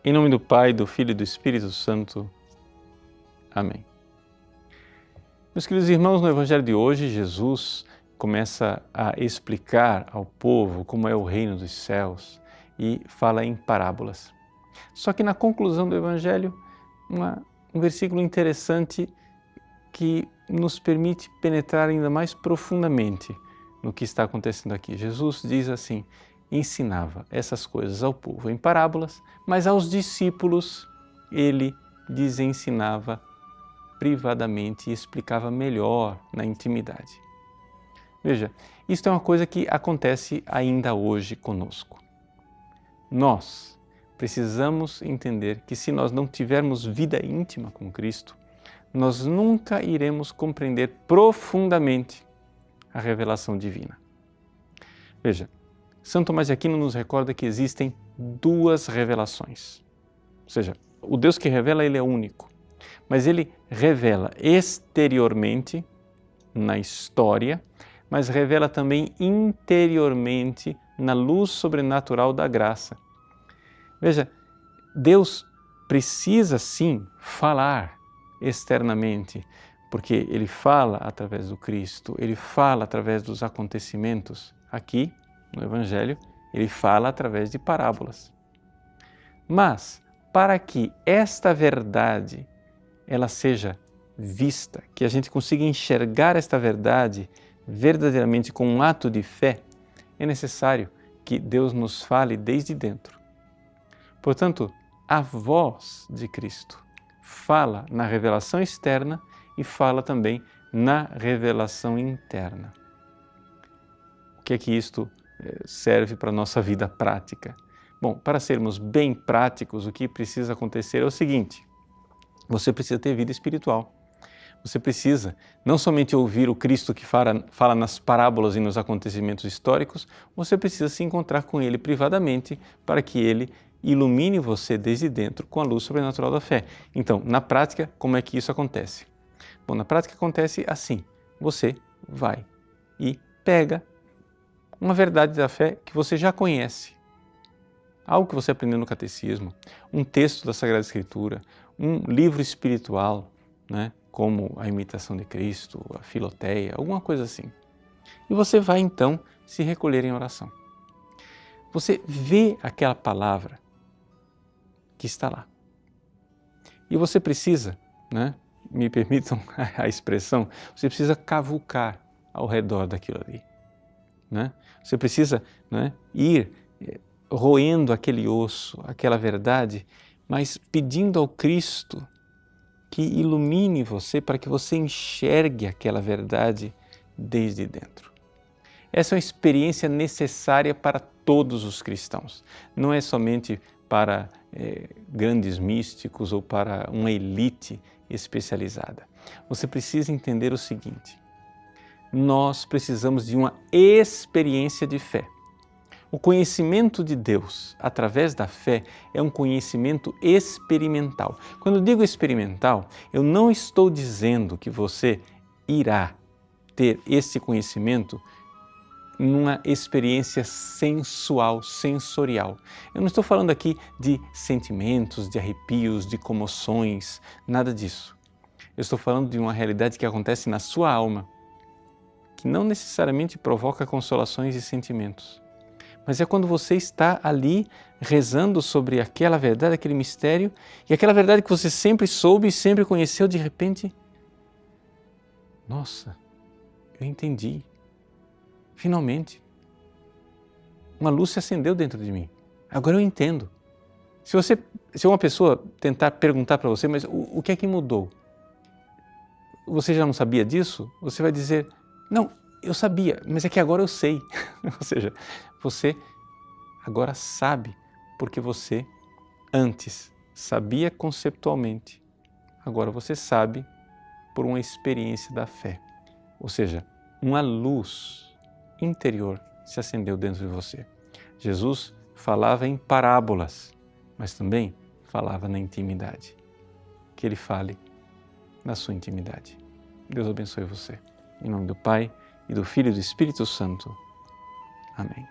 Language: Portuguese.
Em nome do Pai, do Filho e do Espírito Santo. Amém. Meus queridos irmãos, no Evangelho de hoje, Jesus começa a explicar ao povo como é o reino dos céus e fala em parábolas. Só que na conclusão do Evangelho, um versículo interessante que nos permite penetrar ainda mais profundamente no que está acontecendo aqui. Jesus diz assim: ensinava essas coisas ao povo em parábolas, mas aos discípulos ele ensinava privadamente e explicava melhor na intimidade. Veja, isto é uma coisa que acontece ainda hoje conosco. Nós precisamos entender que se nós não tivermos vida íntima com Cristo, nós nunca iremos compreender profundamente a revelação divina. Veja, São Tomás de Aquino nos recorda que existem duas revelações. Ou seja, o Deus que revela, ele é único, mas ele revela exteriormente, na história, mas revela também interiormente, na luz sobrenatural da graça. Veja, Deus precisa sim falar externamente, porque ele fala através do Cristo, ele fala através dos acontecimentos. Aqui, no Evangelho, ele fala através de parábolas. Mas, para que esta verdade ela seja vista, que a gente consiga enxergar esta verdade verdadeiramente com um ato de fé, é necessário que Deus nos fale desde dentro. Portanto, a voz de Cristo fala na revelação externa e fala também na revelação interna. O que é que isto serve para a nossa vida prática? Bom, para sermos bem práticos, o que precisa acontecer é o seguinte: você precisa ter vida espiritual. Você precisa não somente ouvir o Cristo que fala nas parábolas e nos acontecimentos históricos, você precisa se encontrar com Ele privadamente para que Ele ilumine você desde dentro com a luz sobrenatural da fé. Então, na prática, como é que isso acontece? Bom, na prática acontece assim: você vai e pega uma verdade da fé que você já conhece, algo que você aprendeu no catecismo, um texto da Sagrada Escritura, um livro espiritual, né, como a Imitação de Cristo, a Filoteia, alguma coisa assim. E você vai então se recolher em oração. Você vê aquela palavra que está lá. E você precisa, né, me permitam a expressão, você precisa cavucar ao redor daquilo ali. Né? Você precisa, né, ir roendo aquele osso, aquela verdade, mas pedindo ao Cristo que ilumine você para que você enxergue aquela verdade desde dentro. Essa é uma experiência necessária para todos os cristãos. Não é somente para grandes místicos ou para uma elite especializada. Você precisa entender o seguinte: nós precisamos de uma experiência de fé. O conhecimento de Deus através da fé é um conhecimento experimental. Quando eu digo experimental, eu não estou dizendo que você irá ter esse conhecimento numa experiência sensual, sensorial. Eu não estou falando aqui de sentimentos, de arrepios, de comoções, nada disso. Eu estou falando de uma realidade que acontece na sua alma, que não necessariamente provoca consolações e sentimentos. Mas é quando você está ali rezando sobre aquela verdade, aquele mistério, e aquela verdade que você sempre soube e sempre conheceu, de repente, nossa, eu entendi. Finalmente, uma luz se acendeu dentro de mim. Agora eu entendo. Se uma pessoa tentar perguntar para você, mas o que é que mudou? Você já não sabia disso? Você vai dizer, não, eu sabia, mas é que agora eu sei. Ou seja, você agora sabe porque você antes sabia conceptualmente. Agora você sabe por uma experiência da fé. Ou seja, uma luz interior se acendeu dentro de você. Jesus falava em parábolas, mas também falava na intimidade. Que Ele fale na sua intimidade. Deus abençoe você. Em nome do Pai, e do Filho e do Espírito Santo. Amém.